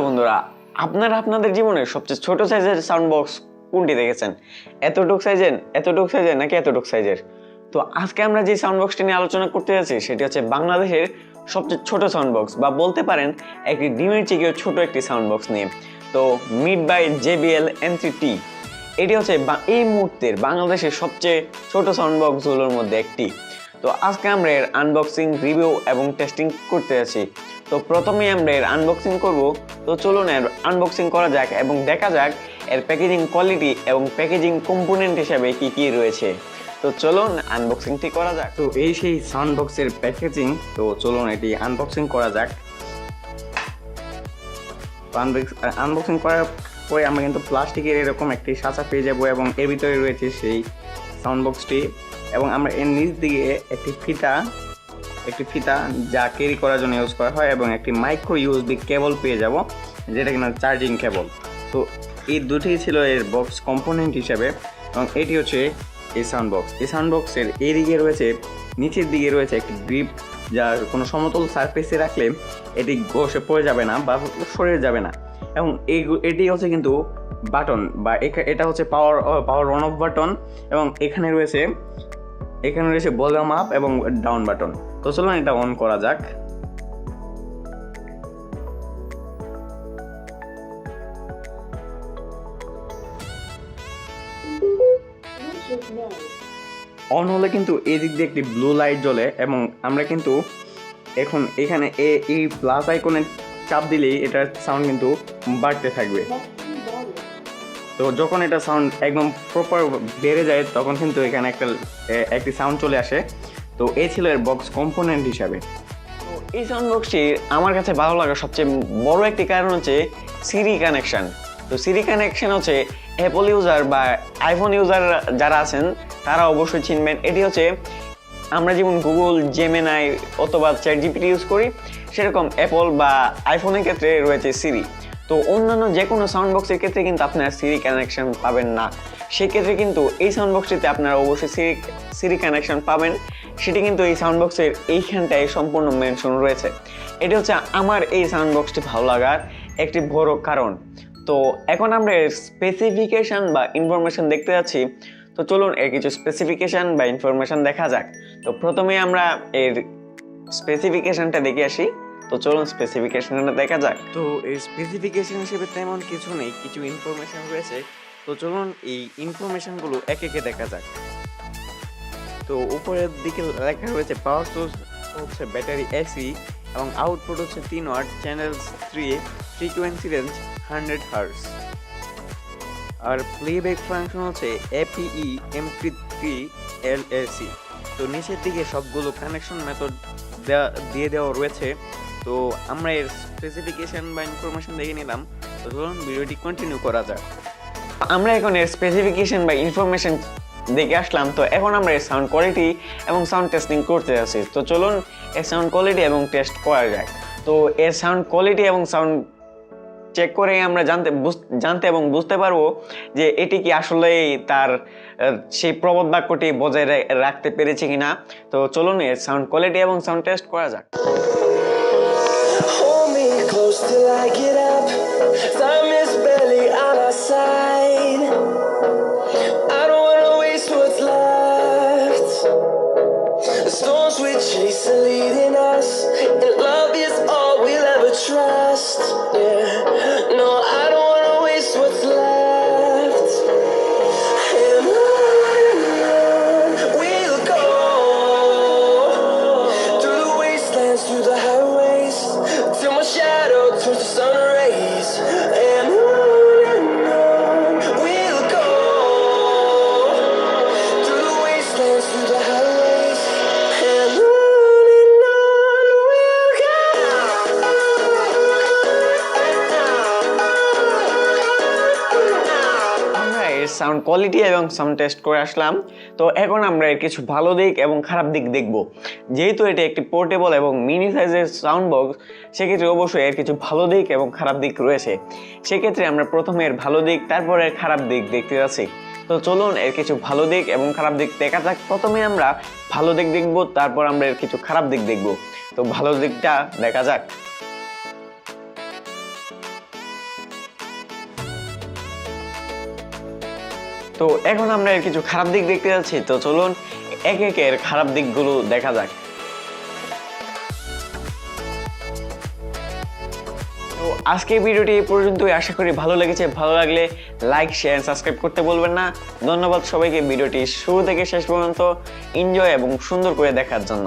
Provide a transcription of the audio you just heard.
বন্ধুরা, আপনারা আপনাদের জীবনের সবচেয়ে ছোট সাইজের সাউন্ড বক্স কোনটি দেখেছেন? এতটুক সাইজের নাকি এতটুক সাইজের? তো আজকে আমরা যে সাউন্ড বক্সটি নিয়ে আলোচনা করতে যাচ্ছি সেটি হচ্ছে বাংলাদেশের সবচেয়ে ছোট সাউন্ড বক্স, বা বলতে পারেন একটি ডিমের চেয়েও ছোট একটি সাউন্ড বক্স নিয়ে। তো মিড বাই JBL N3T এটি হচ্ছে এই মুহূর্তের বাংলাদেশের সবচেয়ে ছোট সাউন্ড বক্সগুলোর মধ্যে একটি। তো আজকে আমরা এর আনবক্সিং, রিভিউ এবং টেস্টিং করতে যাচ্ছি। তো প্রথমেই আমরা এর আনবক্সিং করব। তো চলুন এর আনবক্সিং করা যাক এবং দেখা যাক এর প্যাকেজিং কোয়ালিটি এবং প্যাকেজিং কম্পোনেন্ট হিসেবে কি কি রয়েছে। তো চলুন আনবক্সিংটি করা যাক। তো এই সেই সাউন্ড বক্সের প্যাকেজিং। তো চলুন এটি আনবক্সিং করা যাক। আনবক্সিং করার পরে আমরা কিন্তু প্লাস্টিকের এরকম একটি সাঁচা পেয়ে যাবো এবং এর ভিতরে রয়েছে সেই সাউন্ড বক্সটি, এবং আমরা এর নিচ দিকে একটি ফিতা যা ক্যারি করার জন্য ইউজ করা হয়, এবং একটি মাইক্রো USB কেবল পেয়ে যাব, যেটা কিনা চার্জিং কেবল। তো এই দুটি ছিল এর বক্স কম্পোনেন্ট হিসেবে, এবং এটি হচ্ছে এই সাউন্ড বক্স। এই সাউন্ড বক্সের এই দিকে রয়েছে, নিচের দিকে রয়েছে একটি গ্রিপ, যার কোনো সমতল সারফেসে রাখলে এটি ঘষে পড়ে যাবে না বা সরে যাবে না। এবং এটি হচ্ছে কিন্তু বাটন, বা এটা হচ্ছে পাওয়ার অন অফ বাটন, এবং এখানে রয়েছে ভলিউম আপ এবং ডাউন বাটন। তো চলুন এটা অন করা যাক। অন হলে কিন্তু এই দিক দিয়ে একটি ব্লু লাইট জ্বলে, এবং আমরা কিন্তু এখন এখানে এই প্লাস আইকনে চাপ দিলেই এটার সাউন্ড কিন্তু বাড়তে থাকবে। তো যখন এটা সাউন্ড একদম প্রপার বেড়ে যায় তখন কিন্তু এখানে একটি সাউন্ড চলে আসে। তো এই ছিল এর বক্স কম্পোনেন্ট হিসাবে। তো এই সাউন্ড বক্সটির আমার কাছে ভালো লাগার সবচেয়ে বড় একটি কারণ হচ্ছে সিরি কানেকশন। তো সিরি কানেকশন হচ্ছে অ্যাপল ইউজার বা আইফোন ইউজার যারা আছেন তারা অবশ্যই চিনবেন। এটি হচ্ছে আমরা যেমন গুগল, জেমিনাই অথবা ChatGPT ইউজ করি, সেরকম অ্যাপল বা আইফোনের ক্ষেত্রে রয়েছে সিরি। তো অন্যান্য যে কোনো সাউন্ড বক্সের ক্ষেত্রে কিন্তু আপনারা সিরি কানেকশন পাবেন না। সেক্ষেত্রে কিন্তু এই সাউন্ড বক্সটিতে আপনারা অবশ্যই সিরি কানেকশন পাবেন। সেটি কিন্তু এই সাউন্ড বক্সের এইখানটায় সম্পূর্ণ মেনশন রয়েছে। এটি হচ্ছে আমার এই সাউন্ড বক্সটি ভালো লাগার একটি বড় কারণ। তো এখন আমরা এর স্পেসিফিকেশন বা ইনফরমেশন দেখতে যাচ্ছি। তো চলুন এর কিছু স্পেসিফিকেশন বা ইনফরমেশন দেখা যাক। তো প্রথমে আমরা এর স্পেসিফিকেশনটা দেখে আসি। তো চলুন স্পেসিফিকেশনটা দেখা যাক। তো এই স্পেসিফিকেশন হিসেবে তেমন কিছু নেই, কিছু ইনফরমেশন রয়েছে। তো চলুন এই ইনফরমেশনগুলো একে একে দেখা যাক। তো উপরের দিকে লেখা রয়েছে পাওয়ার সোর্স হচ্ছে ব্যাটারি AC, এবং আউটপুট হচ্ছে 3 watt, channel 3, frequency range 100 hertz, আর প্লেব্যাক ফাংশন হচ্ছে APE MP3 LAC। তো নিচের দিকে সবগুলো কানেকশন মেথড দিয়ে দেওয়া রয়েছে। তো আমরা এর স্পেসিফিকেশন বা ইনফরমেশন দেখে নিলাম। তো চলুন ভিডিওটি কন্টিনিউ করা যাক। আমরা এখন এর স্পেসিফিকেশন বা ইনফরমেশন দেখে আসলাম। তো এখন আমরা এর সাউন্ড কোয়ালিটি এবং সাউন্ড টেস্টিং করতে যাচ্ছি। তো চলুন এর সাউন্ড কোয়ালিটি এবং টেস্ট করা যাক। তো এর সাউন্ড কোয়ালিটি এবং সাউন্ড চেক করে আমরা জানতে এবং বুঝতে পারবো যে এটি কি আসলে তার সেই প্রবাদ বাক্যটি বজায় রাখতে পেরেছে কিনা। তো চলুন এর সাউন্ড কোয়ালিটি এবং সাউন্ড টেস্ট করা যাক। সাউন্ড কোয়ালিটি এবং সাউন্ড টেস্ট করে আসলাম। তো এখন আমরা এর কিছু ভালো দিক এবং খারাপ দিক দেখব। যেহেতু এটি একটি পোর্টেবল এবং মিনি সাইজের সাউন্ড বক্স, সেক্ষেত্রে অবশ্যই এর কিছু ভালো দিক এবং খারাপ দিক রয়েছে। সেক্ষেত্রে আমরা প্রথমে এর ভালো দিক, তারপর এর খারাপ দিক দেখতে যাচ্ছি। তো চলুন এর কিছু ভালো দিক এবং খারাপ দিক দেখা যাক। প্রথমে আমরা ভালো দিক দেখব, তারপর আমরা এর কিছু খারাপ দিক দেখব। তো ভালো দিকটা দেখা যাক। তো এখন আমরা এর কিছু খারাপ দিক দেখতে যাচ্ছি, তো চলুন একে একে এর খারাপ দিকগুলো দেখা যাক। তো আজকের ভিডিওটি এই পর্যন্তই, আশা করি ভালো লেগেছে। ভালো লাগলে লাইক, শেয়ার, সাবস্ক্রাইব করতে বলবেন না। ধন্যবাদ সবাইকে ভিডিওটি শুরু থেকে শেষ পর্যন্ত এনজয় এবং সুন্দর করে দেখার জন্য।